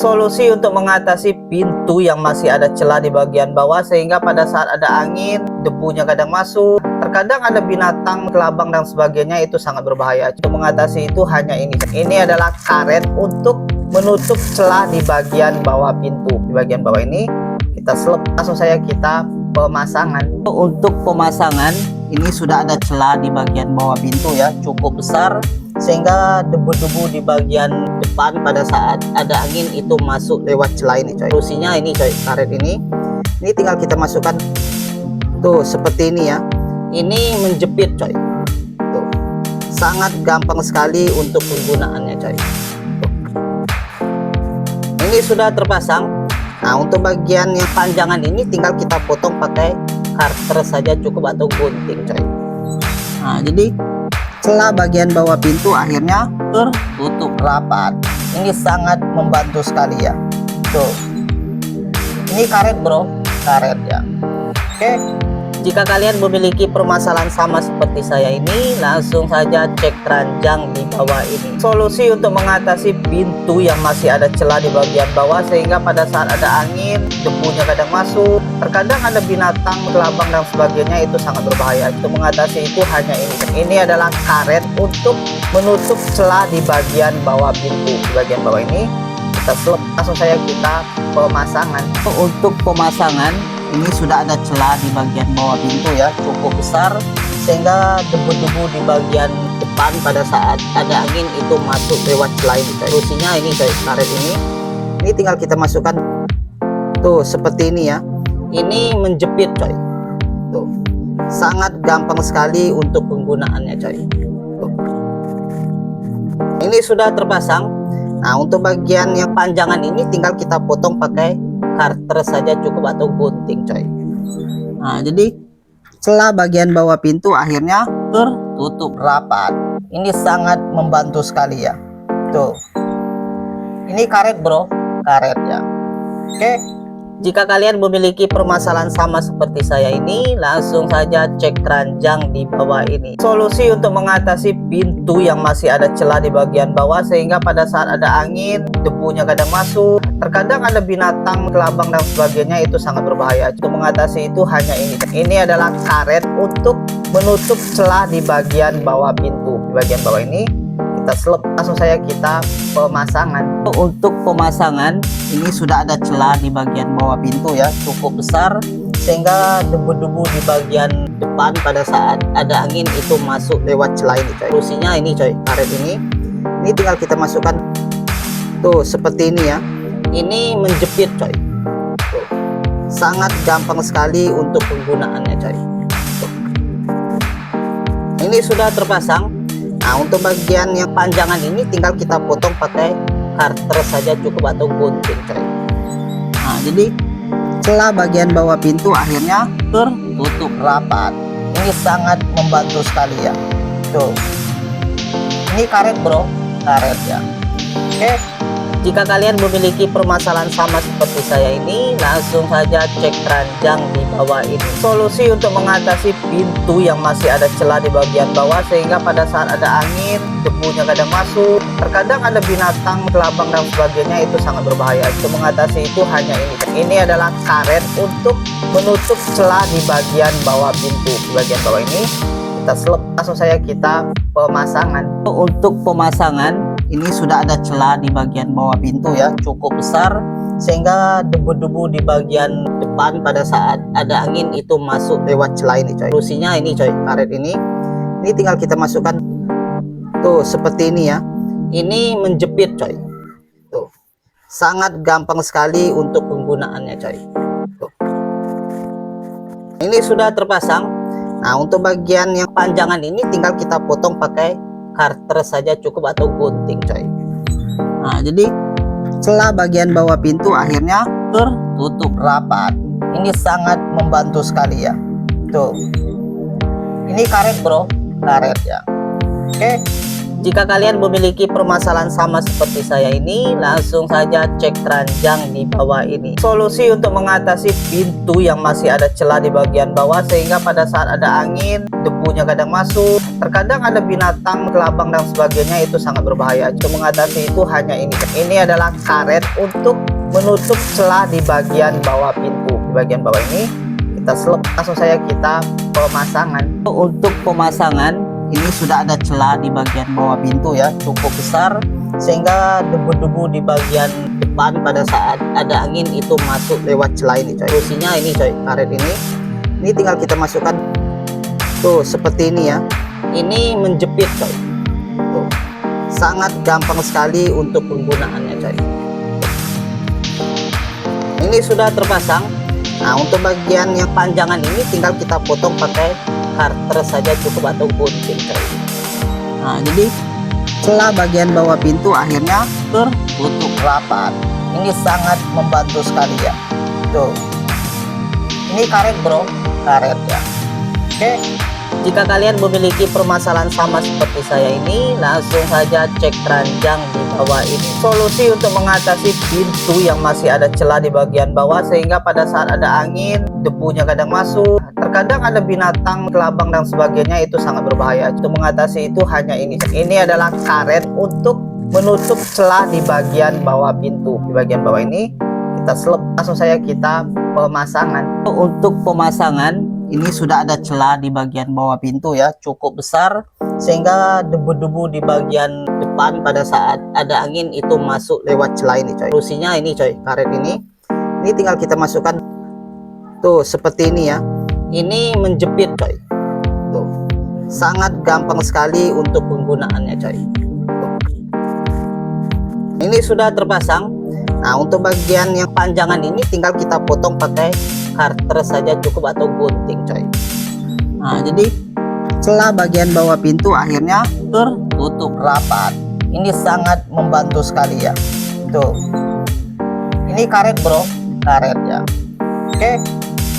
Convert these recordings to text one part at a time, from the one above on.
Solusi untuk mengatasi pintu yang masih ada celah di bagian bawah sehingga pada saat ada angin, debunya kadang masuk, terkadang ada binatang, kelabang dan sebagainya, itu sangat berbahaya. Untuk mengatasi itu hanya ini. Ini adalah karet untuk menutup celah di bagian bawah pintu. Di bagian bawah ini kita selip, langsung saja kita pemasangan. Untuk pemasangan ini sudah ada celah di bagian bawah pintu ya, cukup besar sehingga debu-debu di bagian depan pada saat ada angin itu masuk lewat celah ini coy. Solusinya ini coy, karet ini tinggal kita masukkan tuh seperti ini ya. Ini menjepit coy, tuh sangat gampang sekali untuk penggunaannya coy. Tuh. Ini sudah terpasang. Nah, untuk bagian yang panjangan ini tinggal kita potong pakai karter saja cukup atau gunting coy. Nah, jadi celah bagian bawah pintu akhirnya tertutup rapat. Ini sangat membantu sekali ya. Tuh, ini karet bro, karet ya. Oke, jika kalian memiliki permasalahan sama seperti saya ini, langsung saja cek keranjang di bawah ini. Solusi untuk mengatasi pintu yang masih ada celah di bagian bawah sehingga pada saat ada angin, debunya kadang masuk, terkadang ada binatang, kelabang dan sebagainya, itu sangat berbahaya. Untuk mengatasi itu hanya ini. Ini adalah karet untuk menutup celah di bagian bawah pintu. Di bagian bawah ini kita selip, langsung saja kita pemasangan. Untuk pemasangan ini sudah ada celah di bagian bawah pintu ya, cukup besar sehingga debu-debu di bagian depan pada saat ada angin itu masuk lewat celah ini coy. Solusinya ini coy, karet ini tinggal kita masukkan tuh seperti ini ya. Ini menjepit coy, tuh sangat gampang sekali untuk penggunaannya coy. Tuh. Ini sudah terpasang. Nah, untuk bagian yang panjangan ini tinggal kita potong pakai karter saja cukup atau gunting coy. Nah, jadi celah bagian bawah pintu akhirnya tertutup rapat. Ini sangat membantu sekali ya. Tuh, ini karet bro, karet ya. Oke, jika kalian memiliki permasalahan sama seperti saya ini, langsung saja cek keranjang di bawah ini. Solusi untuk mengatasi pintu yang masih ada celah di bagian bawah sehingga pada saat ada angin, debunya kadang masuk, terkadang ada binatang, kelabang dan sebagainya, itu sangat berbahaya. Untuk mengatasi itu hanya ini. Ini adalah karet untuk menutup celah di bagian bawah pintu. Di bagian bawah ini kita selip, langsung saja kita pemasangan. Untuk pemasangan ini sudah ada celah di bagian bawah pintu ya, cukup besar sehingga debu-debu di bagian depan pada saat ada angin itu masuk lewat celah ini coy. Solusinya ini coy, karet ini tinggal kita masukkan tuh seperti ini ya. Ini menjepit coy, tuh sangat gampang sekali untuk penggunaannya coy. Tuh. Ini sudah terpasang. Nah, untuk bagian yang panjangan ini tinggal kita potong pakai karter saja cukup atau gunting coy. Nah, jadi celah bagian bawah pintu akhirnya tertutup rapat. Ini sangat membantu sekali ya. Tuh, ini karet bro, karet ya. Oke, jika kalian memiliki permasalahan sama seperti saya ini, langsung saja cek keranjang di bawah ini. Solusi untuk mengatasi pintu yang masih ada celah di bagian bawah sehingga pada saat ada angin, debunya kadang masuk, terkadang ada binatang, kelabang dan sebagainya, itu sangat berbahaya. Untuk mengatasi itu hanya ini. Ini adalah karet untuk menutup celah di bagian bawah pintu. Di bagian bawah ini kita selip, langsung saja kita pemasangan. Untuk pemasangan ini sudah ada celah di bagian bawah pintu ya, cukup besar sehingga debu-debu di bagian depan pada saat ada angin itu masuk lewat celah ini coy. Solusinya ini coy, karet ini tinggal kita masukkan tuh seperti ini ya. Ini menjepit coy, tuh sangat gampang sekali untuk penggunaannya coy. Tuh. Ini sudah terpasang. Nah, untuk bagian yang panjangan ini tinggal kita potong pakai karter saja cukup atau gunting coy. Nah, jadi celah bagian bawah pintu akhirnya tertutup rapat. Ini sangat membantu sekali ya. Tuh, ini karet bro, karet ya. Oke, Jika kalian memiliki permasalahan sama seperti saya ini, langsung saja cek keranjang di bawah ini. Solusi untuk mengatasi pintu yang masih ada celah di bagian bawah, sehingga pada saat ada angin, debunya kadang masuk, terkadang ada binatang, kelabang dan sebagainya, itu sangat berbahaya. Untuk mengatasi itu hanya ini. Ini adalah karet untuk menutup celah di bagian bawah pintu. Di bagian bawah ini kita selip, langsung saja kita pemasangan. Untuk pemasangan, ini sudah ada celah di bagian bawah pintu ya, cukup besar sehingga debu-debu di bagian depan pada saat ada angin itu masuk lewat celah ini coy. Solusinya ini coy, karet ini tinggal kita masukkan tuh seperti ini ya. Ini menjepit coy. Tuh. Sangat gampang sekali untuk penggunaannya coy. Ini sudah terpasang. Nah, untuk bagian yang panjangan ini tinggal kita potong pakai karter saja cukup atau gunting coy. Nah, jadi celah bagian bawah pintu akhirnya tertutup rapat. Ini sangat membantu sekali ya. Tuh. Ini karet bro, karet ya. Oke. Jika kalian memiliki permasalahan sama seperti saya ini, langsung saja cek keranjang di bawah ini. Solusi untuk mengatasi pintu yang masih ada celah di bagian bawah, sehingga pada saat ada angin, debunya kadang masuk, terkadang ada binatang, kelabang dan sebagainya, itu sangat berbahaya. Untuk mengatasi itu hanya ini. Ini adalah karet untuk menutup celah di bagian bawah pintu. Di bagian bawah ini kita selip, langsung saja kita pemasangan. Untuk pemasangan, ini sudah ada celah di bagian bawah pintu ya, cukup besar sehingga debu-debu di bagian depan pada saat ada angin itu masuk lewat celah ini coy. Solusinya ini coy, karet ini tinggal kita masukkan tuh seperti ini ya. Ini menjepit coy. Tuh. Sangat gampang sekali untuk penggunaannya coy. Tuh. Ini sudah terpasang. Nah, untuk bagian yang panjangan ini tinggal kita potong pakai karter saja cukup atau gunting coy. Nah, jadi celah bagian bawah pintu akhirnya tertutup rapat. Ini sangat membantu sekali ya. Tuh. Ini karet bro, karet ya. Oke.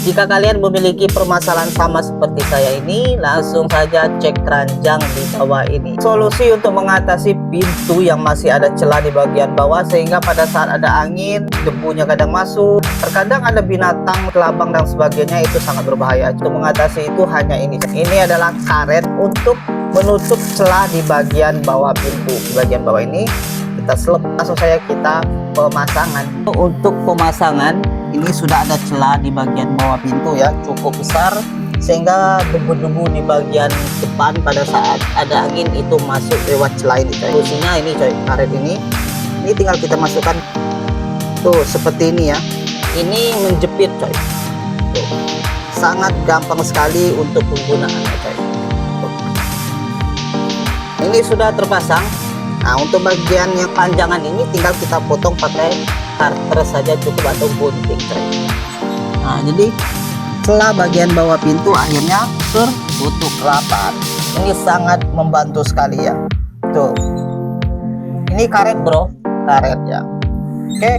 Jika kalian memiliki permasalahan sama seperti saya ini, langsung saja cek keranjang di bawah ini. Solusi untuk mengatasi pintu yang masih ada celah di bagian bawah, sehingga pada saat ada angin, debunya kadang masuk, terkadang ada binatang, kelabang dan sebagainya, itu sangat berbahaya. Untuk mengatasi itu hanya ini. Ini adalah karet untuk menutup celah di bagian bawah pintu. Di bagian bawah ini kita selip, langsung saja kita pemasangan. Untuk pemasangan, ini sudah ada celah di bagian bawah pintu ya, cukup besar sehingga debu-debu di bagian depan pada saat ada angin itu masuk lewat celah ini coy. Solusinya ini coy, karet ini tinggal kita masukkan tuh seperti ini ya. Ini menjepit coy. Tuh. Sangat gampang sekali untuk penggunaannya coy. Tuh. Ini sudah terpasang. Nah, untuk bagian yang panjangan ini tinggal kita potong pakai karter saja cukup atau gunting coy. Nah, jadi celah bagian bawah pintu akhirnya tertutup rapat. Ini sangat membantu sekali ya. Tuh. Ini karet bro, karet ya. Oke.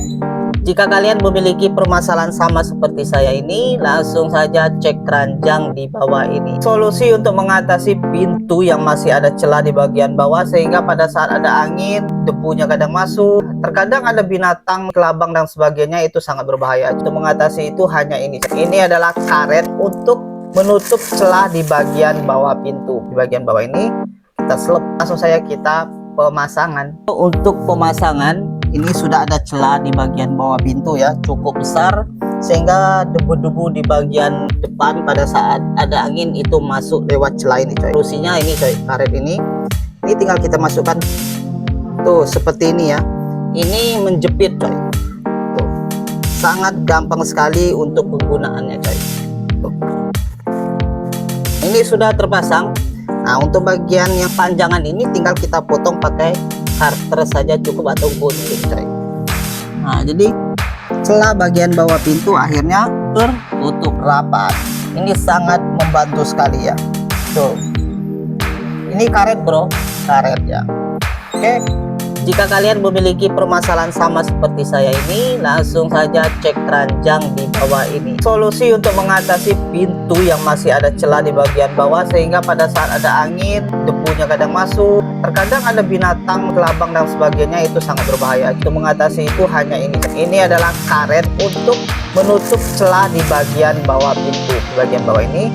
Jika kalian memiliki permasalahan sama seperti saya ini, langsung saja cek keranjang di bawah ini. Solusi untuk mengatasi pintu yang masih ada celah di bagian bawah, sehingga pada saat ada angin, debunya kadang masuk, terkadang ada binatang, kelabang dan sebagainya, itu sangat berbahaya. Untuk mengatasi itu hanya ini. Ini adalah karet untuk menutup celah di bagian bawah pintu. Di bagian bawah ini kita selip, langsung saja kita pemasangan. Untuk pemasangan, ini sudah ada celah di bagian bawah pintu ya, cukup besar sehingga debu-debu di bagian depan pada saat ada angin itu masuk lewat celah ini coy. Solusinya ini coy, karet ini tinggal kita masukkan tuh seperti ini ya. Ini menjepit coy. Tuh. Sangat gampang sekali untuk penggunaannya coy. Tuh. Ini sudah terpasang. Nah, untuk bagian yang panjangan ini tinggal kita potong pakai karter saja cukup atau gunting coy. Nah, jadi celah bagian bawah pintu akhirnya tertutup rapat. Ini sangat membantu sekali ya. Tuh. Ini karet bro, karet ya. Oke. jika kalian memiliki permasalahan sama seperti saya ini, langsung saja cek keranjang di bawah ini. Solusi untuk mengatasi pintu yang masih ada celah di bagian bawah, sehingga pada saat ada angin, debunya kadang masuk, terkadang ada binatang, kelabang dan sebagainya, itu sangat berbahaya. Untuk mengatasi itu hanya ini. Ini adalah karet untuk menutup celah di bagian bawah pintu. Di bagian bawah ini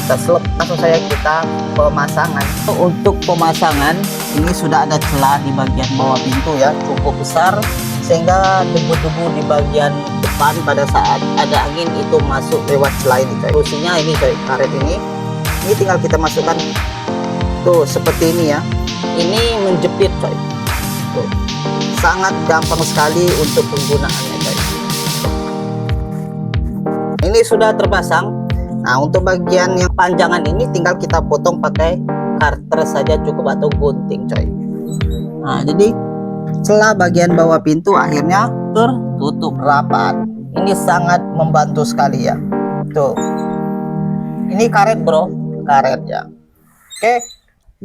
kita selip, langsung saja kita pemasangan. Untuk pemasangan ini sudah ada celah di bagian bawah pintu ya, cukup besar sehingga debu-debu di bagian depan pada saat ada angin itu masuk lewat celah ini coy. Solusinya ini coy, karet ini tinggal kita masukkan tuh seperti ini ya. Ini menjepit coy. Tuh. Sangat gampang sekali untuk penggunaannya coy. Ini sudah terpasang. Nah, untuk bagian yang panjangan ini tinggal kita potong pakai karter saja cukup atau gunting coy. Nah, jadi celah bagian bawah pintu akhirnya tertutup rapat. Ini sangat membantu sekali ya. Tuh. Ini karet bro, karet ya. Oke.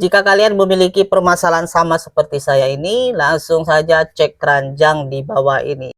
Jika kalian memiliki permasalahan sama seperti saya ini, langsung saja cek keranjang di bawah ini.